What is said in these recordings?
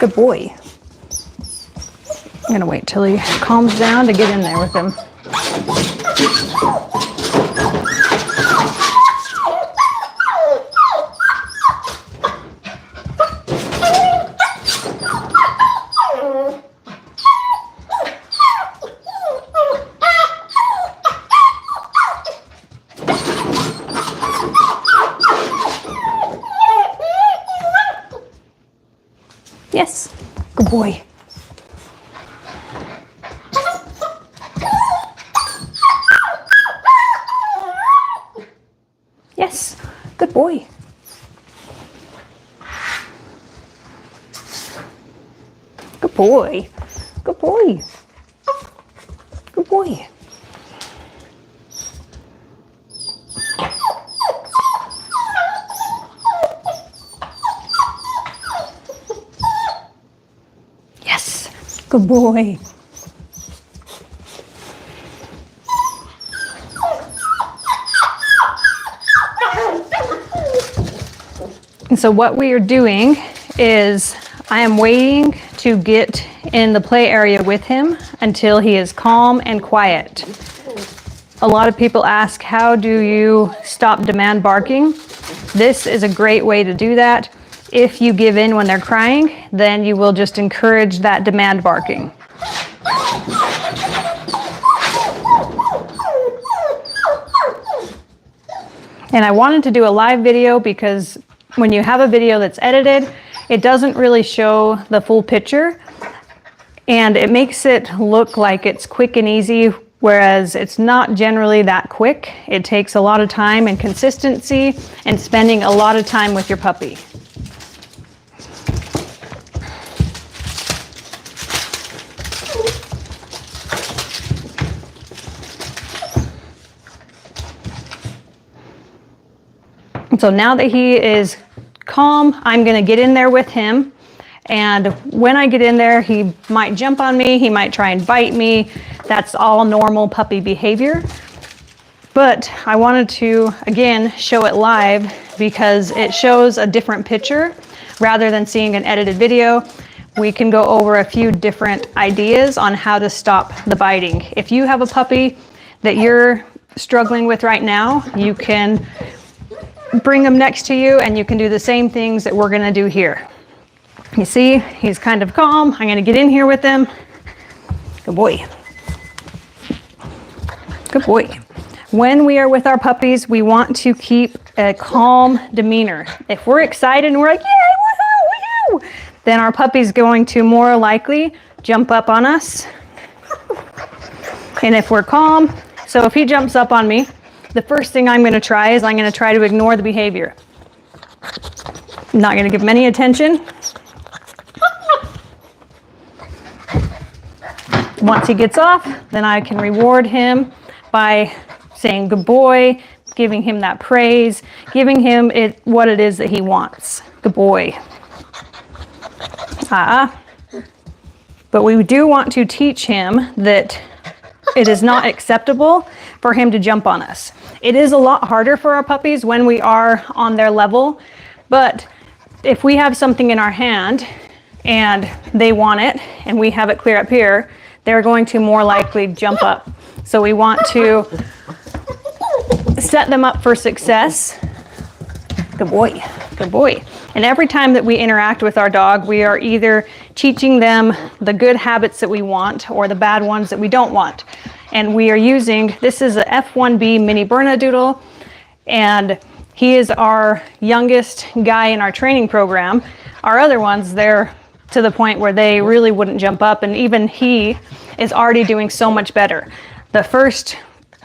Good boy. I'm gonna wait till he calms down to get in there with him. Yes, good boy. Yes, good boy. Good boy. Good boy. Good boy. Yes, good boy. And so what we are doing is I am waiting to get in the play area with him until he is calm and quiet. A lot of people ask, how do you stop demand barking? This is a great way to do that. If you give in when they're crying, then you will just encourage that demand barking. And I wanted to do a live video because when you have a video that's edited, it doesn't really show the full picture and it makes it look like it's quick and easy, whereas it's not generally that quick. It takes a lot of time and consistency and spending a lot of time with your puppy. So now that he is calm, I'm going to get in there with him. And when I get in there, he might jump on me. He might try and bite me. That's all normal puppy behavior. But I wanted to, again, show it live because it shows a different picture rather than seeing an edited video. We can go over a few different ideas on how to stop the biting. If you have a puppy that you're struggling with right now, you can bring them next to you and you can do the same things that we're going to do here. You see, he's kind of calm. I'm going to get in here with him. Good boy. Good boy. When we are with our puppies, we want to keep a calm demeanor. If we're excited and we're like, yay, woohoo, woohoo, then our puppy's going to more likely jump up on us. And if we're calm, so if he jumps up on me, the first thing I'm going to try is I'm going to try to ignore the behavior. I'm not going to give him any attention. Once he gets off, then I can reward him by saying good boy, giving him that praise, giving him what it is that he wants. Good boy. But we do want to teach him that it is not acceptable for him to jump on us. It is a lot harder for our puppies when we are on their level, but if we have something in our hand and they want it and we have it clear up here, they're going to more likely jump up. So we want to set them up for success. Good boy, good boy. And every time that we interact with our dog, we are either teaching them the good habits that we want or the bad ones that we don't want. And we are using, this is a F1B mini bernedoodle, and he is our youngest guy in our training program. Our other ones, they're to the point where they really wouldn't jump up, and even he is already doing so much better. The first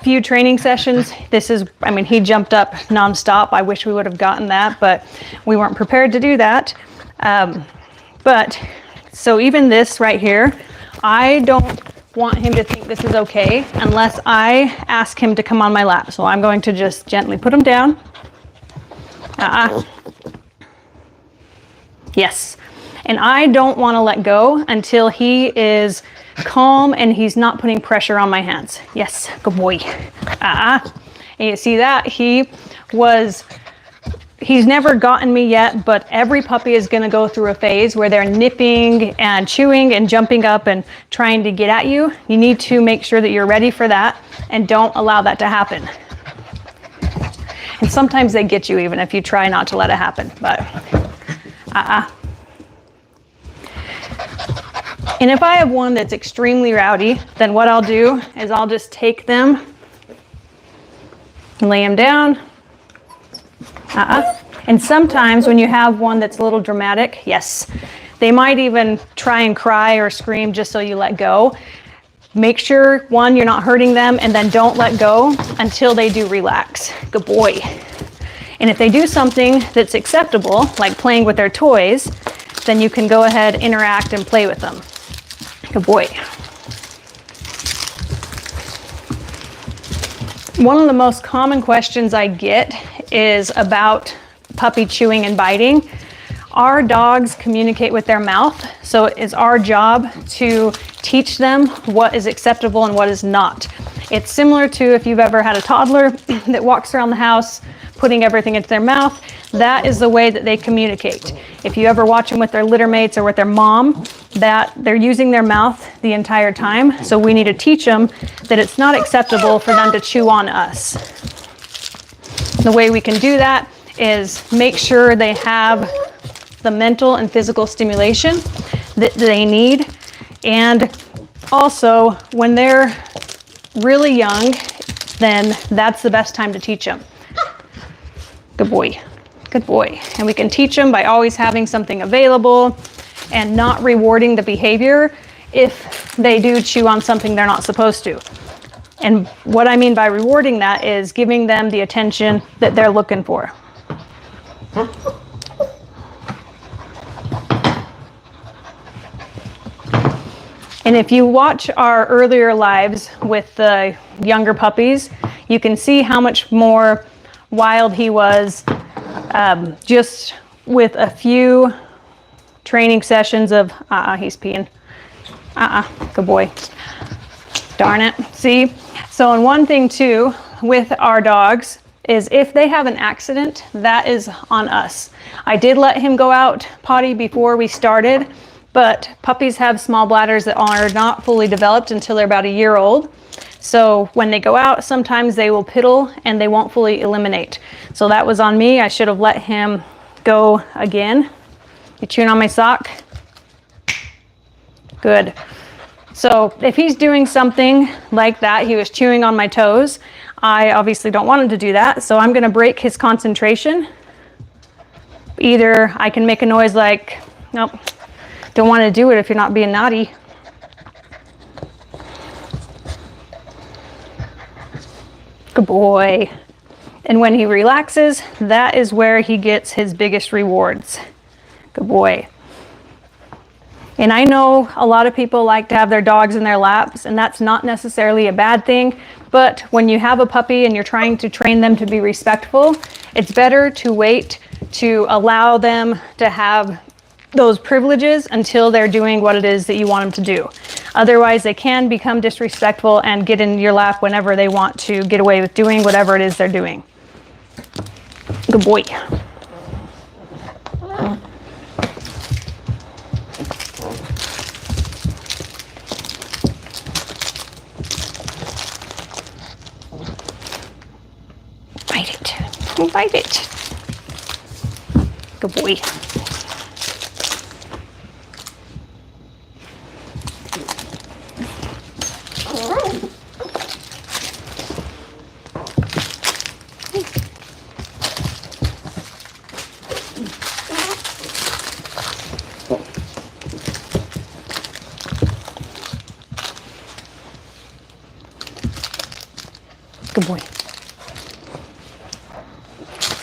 few training sessions, he jumped up nonstop. I wish we would have gotten that, but we weren't prepared to do that. So even this right here, I don't want him to think this is okay unless I ask him to come on my lap. So I'm going to just gently put him down. Yes. And I don't want to let go until he is calm and he's not putting pressure on my hands. Yes, good boy. And you see that he was he's never gotten me yet, but every puppy is going to go through a phase where they're nipping and chewing and jumping up and trying to get at you. You need to make sure that you're ready for that and don't allow that to happen. And sometimes they get you even if you try not to let it happen, but And if I have one that's extremely rowdy, then what I'll do is I'll just take them and lay them down. And sometimes when you have one that's a little dramatic, yes, they might even try and cry or scream just so you let go. Make sure, one, you're not hurting them, and then don't let go until they do relax. Good boy. And if they do something that's acceptable, like playing with their toys, then you can go ahead, interact, and play with them. Good boy. One of the most common questions I get is about puppy chewing and biting. Our dogs communicate with their mouth, so it's our job to teach them what is acceptable and what is not. It's similar to if you've ever had a toddler that walks around the house putting everything into their mouth. That is the way that they communicate. If you ever watch them with their litter mates or with their mom, that they're using their mouth the entire time. So we need to teach them that it's not acceptable for them to chew on us. The way we can do that is make sure they have the mental and physical stimulation that they need. And also, when they're really young, then that's the best time to teach them. Good boy. Good boy. And we can teach them by always having something available and not rewarding the behavior if they do chew on something they're not supposed to. And what I mean by rewarding that is giving them the attention that they're looking for. And if you watch our earlier lives with the younger puppies, you can see how much more wild he was just with a few training sessions of, he's peeing. Good boy. Darn it. See? So, and one thing too with our dogs is if they have an accident, that is on us. I did let him go out potty before we started, but puppies have small bladders that are not fully developed until they're about a year old. So when they go out, sometimes they will piddle and they won't fully eliminate. So that was on me. I should have let him go again. You chewing on my sock? Good. So if he's doing something like that, he was chewing on my toes, I obviously don't want him to do that. So I'm going to break his concentration. Either I can make a noise like, nope, don't want to do it if you're not being naughty. Good boy. And when he relaxes, that is where he gets his biggest rewards. Good boy. And I know a lot of people like to have their dogs in their laps, and that's not necessarily a bad thing. But when you have a puppy and you're trying to train them to be respectful, it's better to wait to allow them to have those privileges until they're doing what it is that you want them to do. Otherwise, they can become disrespectful and get in your lap whenever they want to get away with doing whatever it is they're doing. Good boy. Bite it. Bite it. Good boy. Good boy.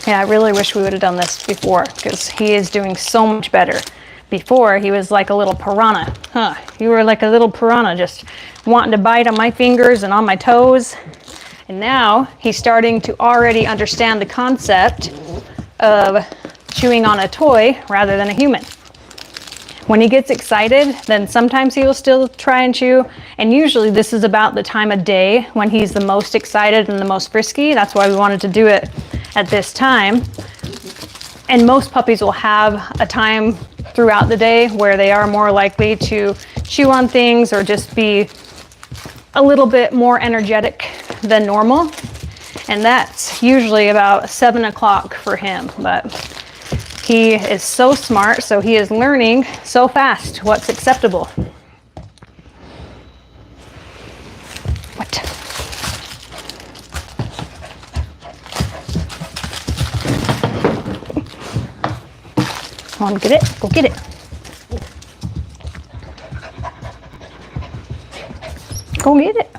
Yeah, I really wish we would have done this before because he is doing so much better. Before, he was like a little piranha. You were like a little piranha just wanting to bite on my fingers and on my toes. And now he's starting to already understand the concept of chewing on a toy rather than a human. When he gets excited, then sometimes he will still try and chew. And usually this is about the time of day when he's the most excited and the most frisky. That's why we wanted to do it at this time. And most puppies will have a time throughout the day where they are more likely to chew on things or just be a little bit more energetic than normal. And that's usually about 7 o'clock for him. But he is so smart, so he is learning so fast what's acceptable. What? Come on, get it. Go get it. Go get it.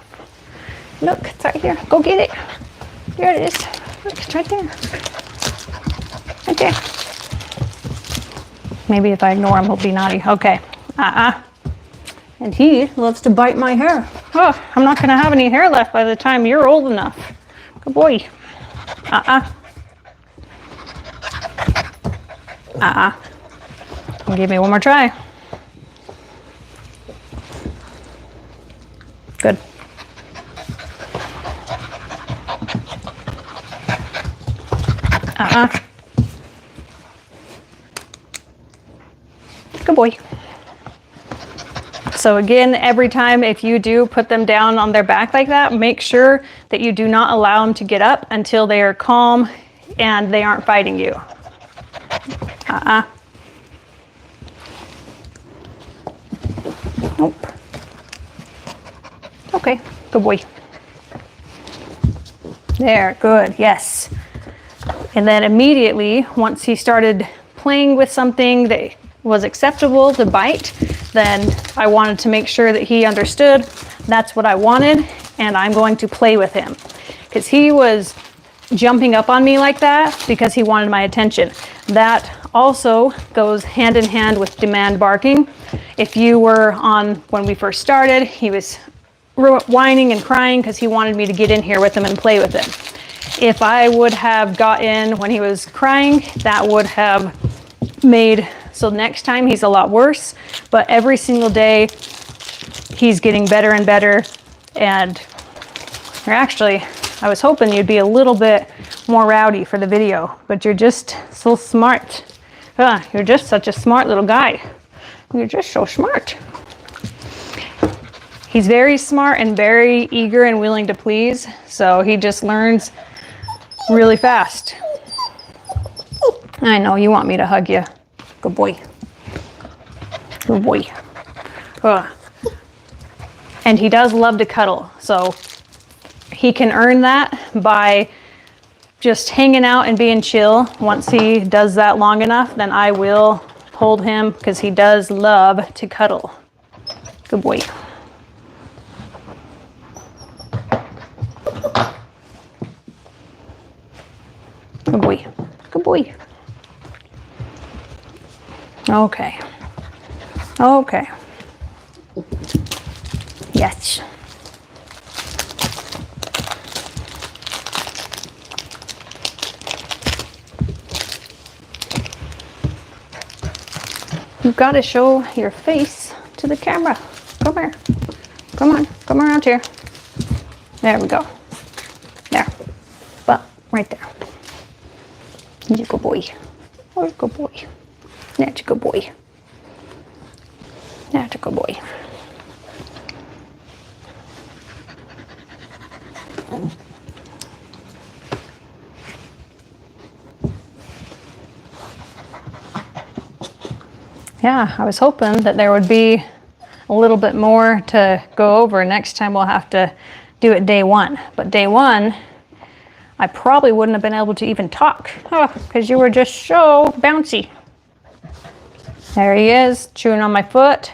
Look, it's right here. Go get it. There it is. Look, it's right there. Right there. Maybe if I ignore him, he'll be naughty. Okay. And he loves to bite my hair. Oh, I'm not going to have any hair left by the time you're old enough. Good boy. Give me one more try. Good. Good boy. So again, every time if you do put them down on their back like that, make sure that you do not allow them to get up until they are calm and they aren't fighting you. Nope. Okay, good boy. There, good, yes. And then immediately, once he started playing with something that was acceptable to bite, then I wanted to make sure that he understood that's what I wanted, and I'm going to play with him. Because he was jumping up on me like that because he wanted my attention. That also goes hand in hand with demand barking. If you were on when we first started, he was whining and crying because he wanted me to get in here with him and play with him. If I would have got in when he was crying, that would have made, so next time he's a lot worse, but every single day he's getting better and better. And actually, I was hoping you'd be a little bit more rowdy for the video, but you're just so smart. You're just such a smart little guy. You're just so smart. He's very smart and very eager and willing to please, so he just learns really fast. I know you want me to hug you. Good boy. Good boy. And he does love to cuddle, so he can earn that by just hanging out and being chill. Once he does that long enough, then I will hold him because he does love to cuddle. Good boy. Good boy. Good boy. Okay. Okay. Yes. You've got to show your face to the camera. Come here. Come on. Come around here. There we go. There. But right there. You're a good boy. Oh, good boy. That's a good boy. That's a good boy. Yeah, I was hoping that there would be a little bit more to go over. Next time we'll have to do it day one. But day one, I probably wouldn't have been able to even talk because you were just so bouncy. There he is, chewing on my foot.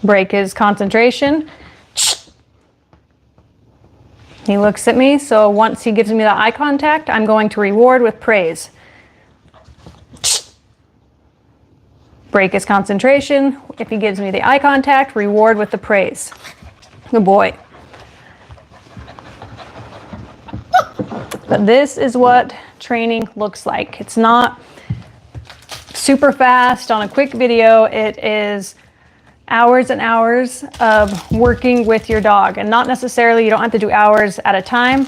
Break his concentration. He looks at me, so once he gives me that eye contact, I'm going to reward with praise. Break his concentration. If he gives me the eye contact, reward with the praise. Good boy. But this is what training looks like. It's not super fast on a quick video. It is hours and hours of working with your dog, and not necessarily, you don't have to do hours at a time,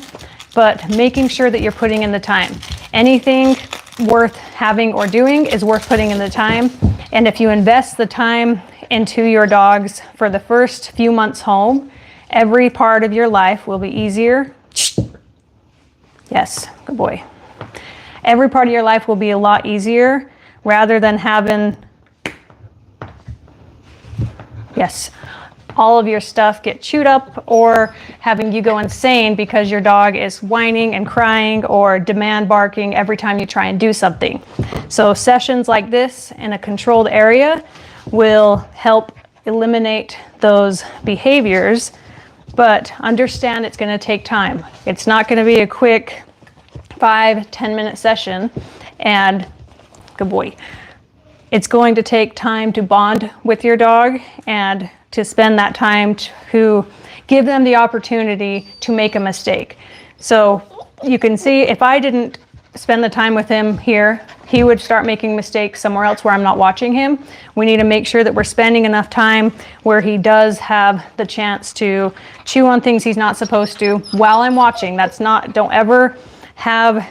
but making sure that you're putting in the time. Anything worth having or doing is worth putting in the time. And if you invest the time into your dogs for the first few months home, every part of your life will be easier. Yes, good boy. Every part of your life will be a lot easier rather than having, yes, all of your stuff get chewed up or having you go insane because your dog is whining and crying or demand barking every time you try and do something. So sessions like this in a controlled area will help eliminate those behaviors, but understand it's going to take time. It's not going to be a quick 5-10 minute session, and good boy. It's going to take time to bond with your dog and to spend that time to give them the opportunity to make a mistake. So you can see if I didn't spend the time with him here, he would start making mistakes somewhere else where I'm not watching him. We need to make sure that we're spending enough time where he does have the chance to chew on things he's not supposed to while I'm watching. Don't ever have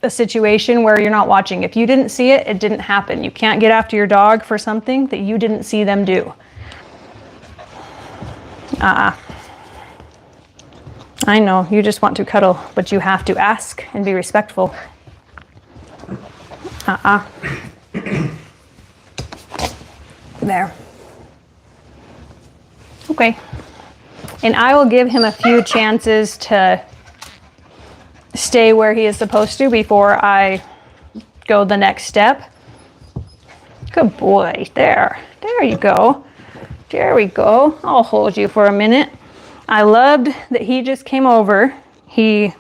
a situation where you're not watching. If you didn't see it, it didn't happen. You can't get after your dog for something that you didn't see them do. I know, you just want to cuddle, but you have to ask and be respectful. There. Okay. And I will give him a few chances to stay where he is supposed to before I go the next step. Good boy. There you go. There we go. I'll hold you for a minute. I loved that he just came over. He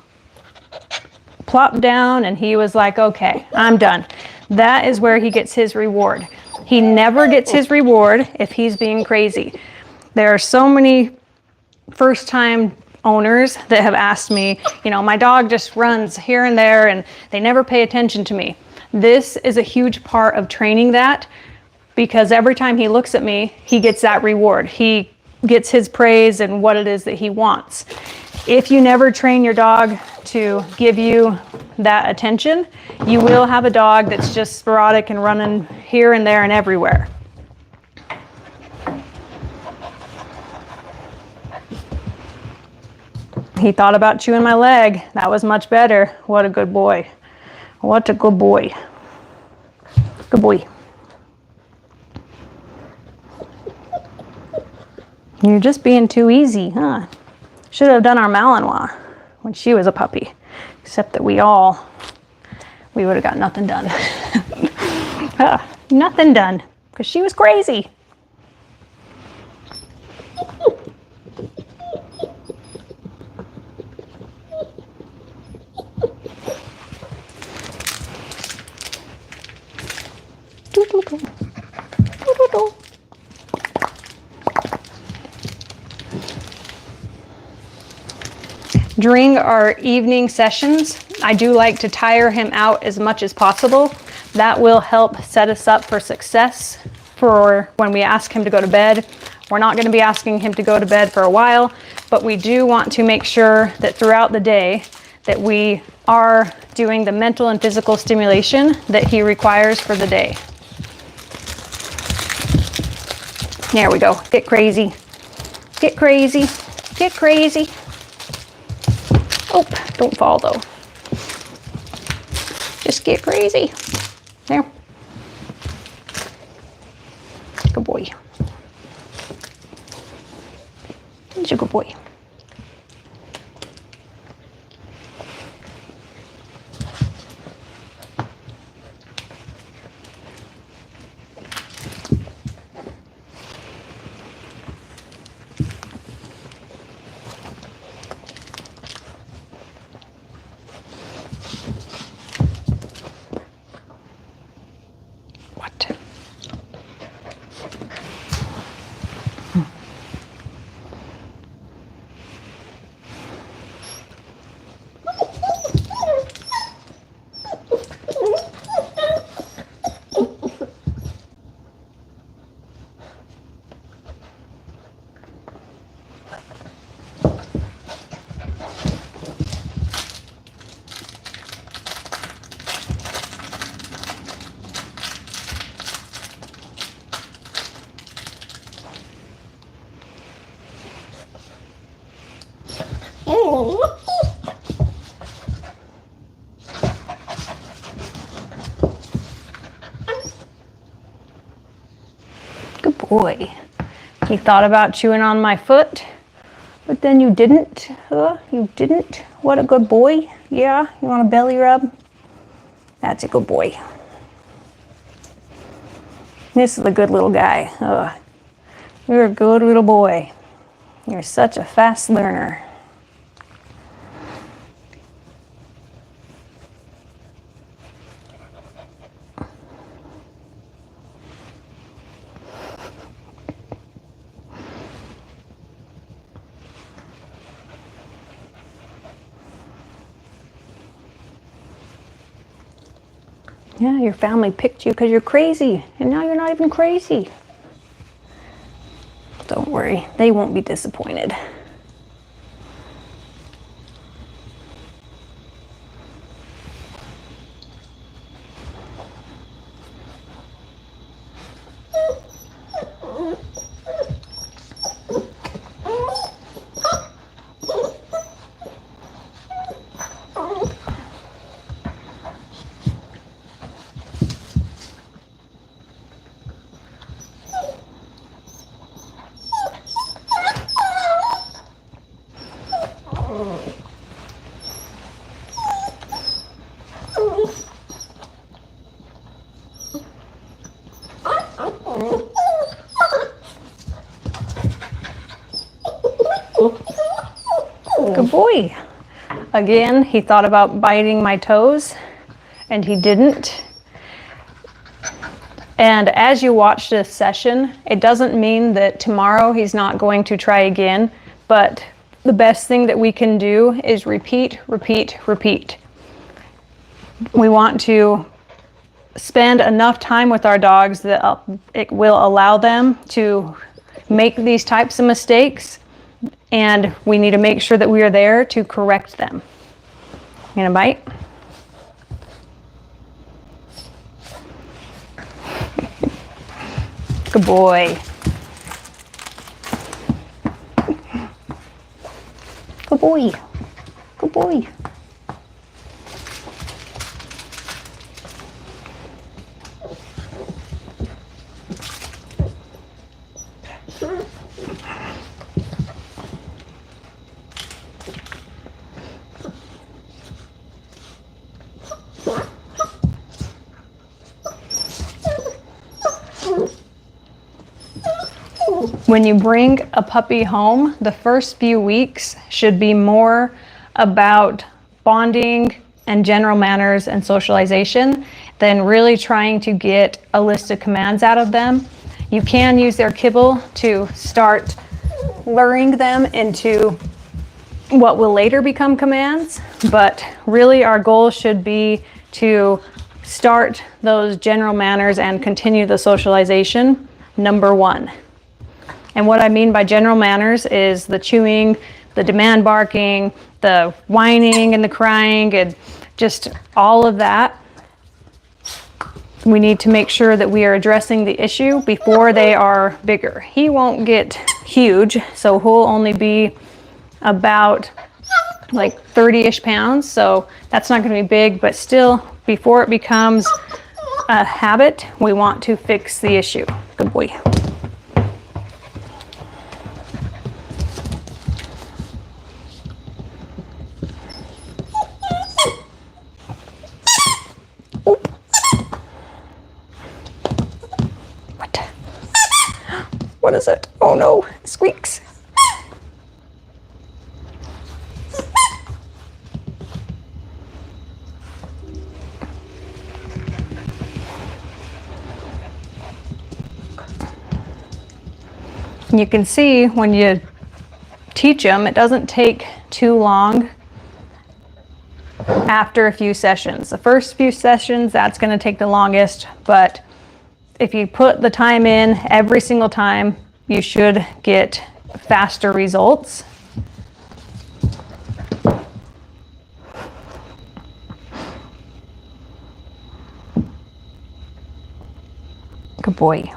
plopped down and he was like, okay, I'm done. That is where he gets his reward. He never gets his reward if he's being crazy. There are so many first-time owners that have asked me, my dog just runs here and there and they never pay attention to me. This is a huge part of training that, because every time he looks at me, he gets that reward. He gets his praise and what it is that he wants. If you never train your dog to give you that attention, you will have a dog that's just sporadic and running here and there and everywhere. He thought about chewing my leg. That was much better. What a good boy. What a good boy. Good boy. You're just being too easy, huh? Should have done our Malinois when she was a puppy. Except that we would have got nothing done. Nothing done, because she was crazy. During our evening sessions, I do like to tire him out as much as possible. That will help set us up for success for when we ask him to go to bed. We're not going to be asking him to go to bed for a while, but we do want to make sure that throughout the day that we are doing the mental and physical stimulation that he requires for the day. There we go. Get crazy. Get crazy. Get crazy. Oh, don't fall though. Just get crazy. There. Good boy. He's a good boy. Good boy. He thought about chewing on my foot, but then you didn't. You didn't. What a good boy. Yeah, you want a belly rub? That's a good boy. This is a good little guy. You're a good little boy. You're such a fast learner. Yeah, your family picked you because you're crazy, and now you're not even crazy. Don't worry, they won't be disappointed. Good boy. Again, he thought about biting my toes, and he didn't. And as you watch this session, it doesn't mean that tomorrow he's not going to try again, but the best thing that we can do is repeat, repeat, repeat. We want to spend enough time with our dogs that it will allow them to make these types of mistakes, and we need to make sure that we are there to correct them. You gonna bite? Good boy. Good boy. Good boy. When you bring a puppy home, the first few weeks should be more about bonding and general manners and socialization than really trying to get a list of commands out of them. You can use their kibble to start luring them into what will later become commands, but really our goal should be to start those general manners and continue the socialization, number one. And what I mean by general manners is the chewing, the demand barking, the whining and the crying, and just all of that. We need to make sure that we are addressing the issue before they are bigger. He won't get huge, so he'll only be about like 30-ish pounds, so that's not going to be big, but still, before it becomes a habit, we want to fix the issue. Good boy. What is it? Oh no, it squeaks. You can see when you teach them, it doesn't take too long after a few sessions. The first few sessions, that's going to take the longest, but if you put the time in every single time, you should get faster results. Good boy.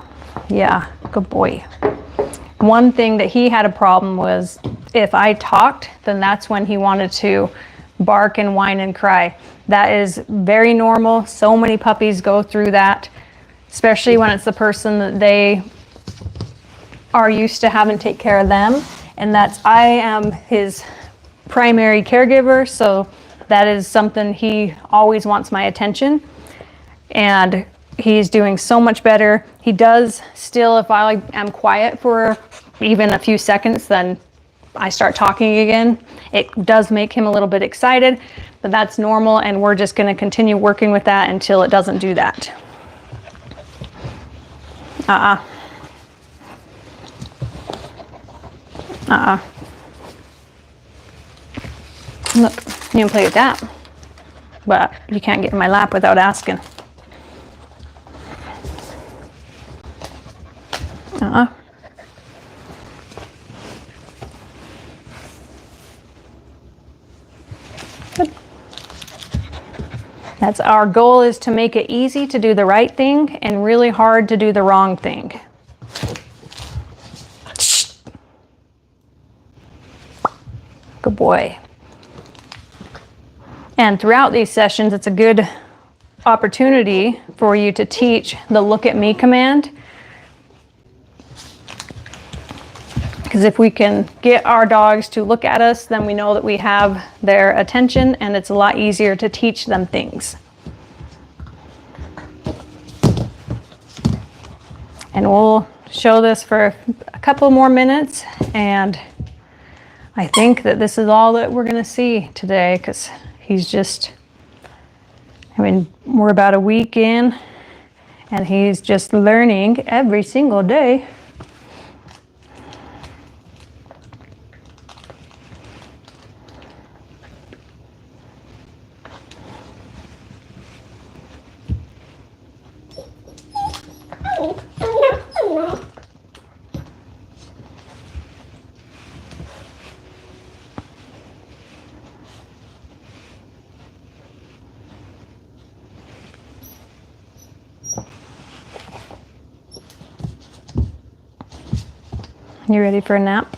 Yeah, good boy. One thing that he had a problem was if I talked, then that's when he wanted to bark and whine and cry. That is very normal. So many puppies go through that, especially when it's the person that they are used to having take care of them. And I am his primary caregiver, so that is something he always wants my attention. And he's doing so much better. He does still, if I am quiet for even a few seconds, then I start talking again. It does make him a little bit excited, but that's normal, and we're just going to continue working with that until it doesn't do that. Look, you can play with that, but you can't get in my lap without asking. Good. That's our goal, is to make it easy to do the right thing and really hard to do the wrong thing. Good boy. And throughout these sessions, it's a good opportunity for you to teach the look at me command. Because if we can get our dogs to look at us, then we know that we have their attention, and it's a lot easier to teach them things. And we'll show this for a couple more minutes, and I think that this is all that we're going to see today, because he's just, I mean, we're about a week in, and he's just learning every single day. You ready for a nap?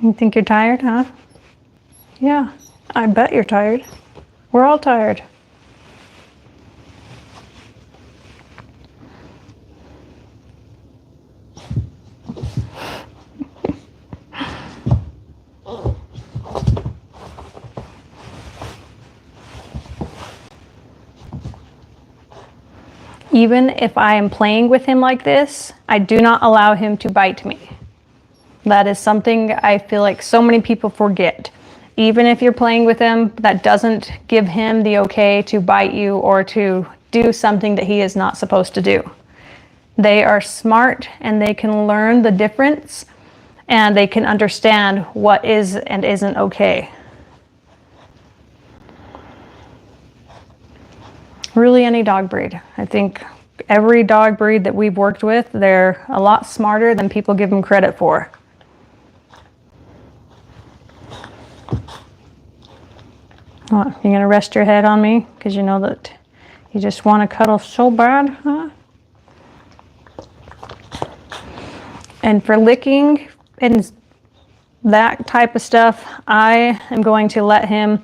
You think you're tired, huh? Yeah, I bet you're tired. We're all tired. Even if I am playing with him like this, I do not allow him to bite me. That is something I feel like so many people forget. Even if you're playing with him, that doesn't give him the okay to bite you or to do something that he is not supposed to do. They are smart, and they can learn the difference, and they can understand what is and isn't okay. Really, any dog breed. I think every dog breed that we've worked with, they're a lot smarter than people give them credit for. What, you're gonna rest your head on me because you know that you just want to cuddle so bad, huh? And for licking and that type of stuff, I am going to let him.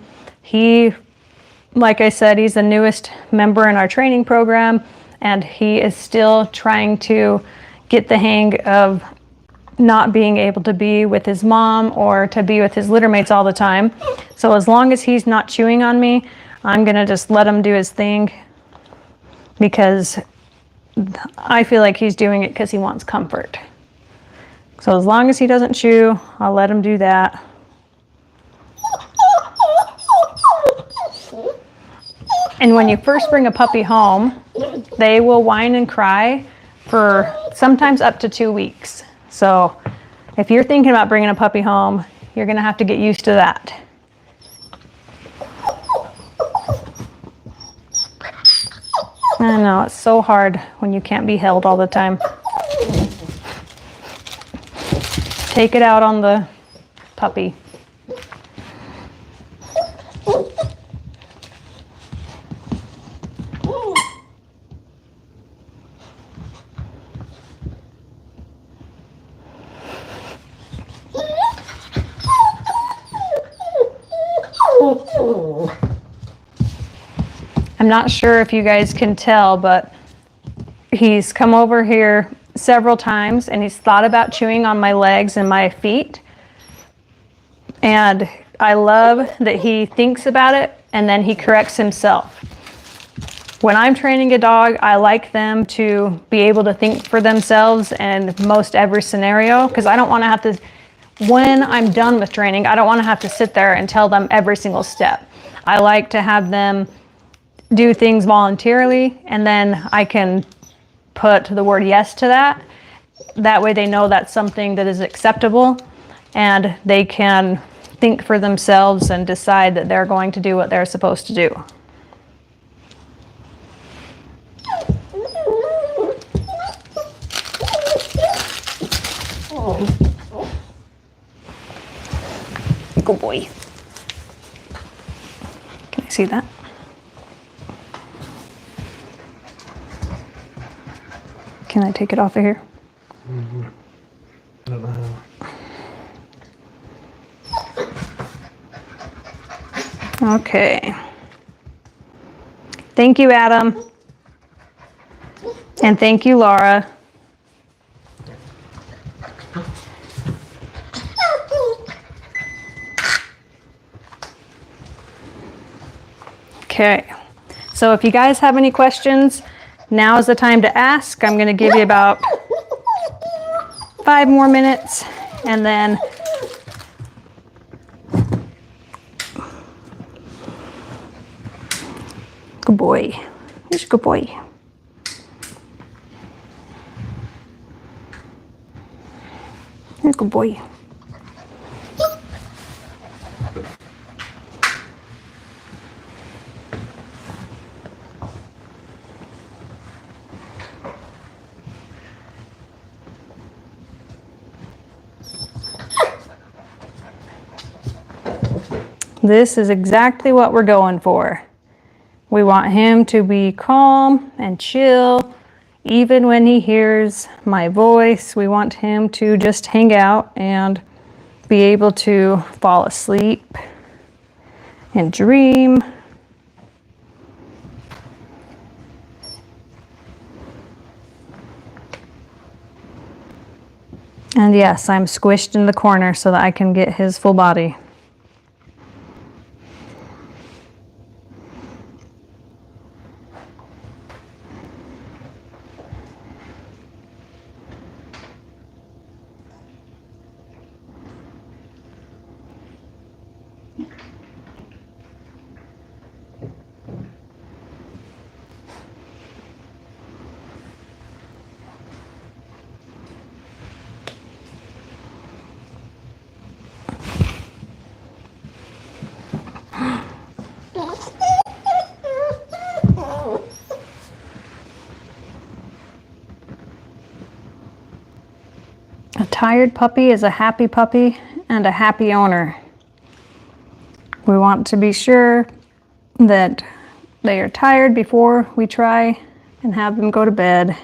Like I said, he's the newest member in our training program, and he is still trying to get the hang of not being able to be with his mom or to be with his litter mates all the time. So as long as he's not chewing on me, I'm gonna just let him do his thing, because I feel like he's doing it because he wants comfort. So as long as he doesn't chew, I'll let him do that. And when you first bring a puppy home, they will whine and cry for sometimes up to 2 weeks. So if you're thinking about bringing a puppy home, you're going to have to get used to that. I know, it's so hard when you can't be held all the time. Take it out on the puppy. I'm not sure if you guys can tell, but he's come over here several times and he's thought about chewing on my legs and my feet. And I love that he thinks about it and then he corrects himself. When I'm training a dog, I like them to be able to think for themselves in most every scenario, because I don't want to have to, when I'm done with training, I don't want to have to sit there and tell them every single step. I like to have them do things voluntarily, and then I can put the word yes to that. That way they know that's something that is acceptable, and they can think for themselves and decide that they're going to do what they're supposed to do. Good boy. Can I see that? Can I take it off of here? I don't know how. Okay. Thank you, Adam. And thank you, Laura. Okay, so if you guys have any questions, now is the time to ask. I'm going to give you about 5 more minutes, and then good boy. Here's a good boy. Here's a good boy. This is exactly what we're going for. We want him to be calm and chill. Even when he hears my voice, we want him to just hang out and be able to fall asleep and dream. And yes, I'm squished in the corner so that I can get his full body. A tired puppy is a happy puppy and a happy owner. We want to be sure that they are tired before we try and have them go to bed.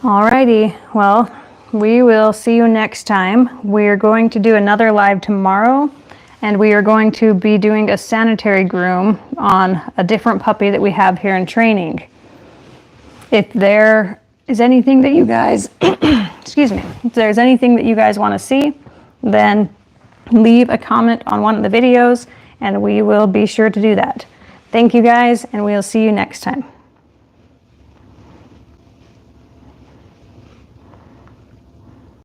Alrighty, well, we will see you next time. We are going to do another live tomorrow, and we are going to be doing a sanitary groom on a different puppy that we have here in training. If there is anything that you guys, excuse me, if there's anything that you guys want to see, then leave a comment on one of the videos and we will be sure to do that. Thank you guys, and we'll see you next time.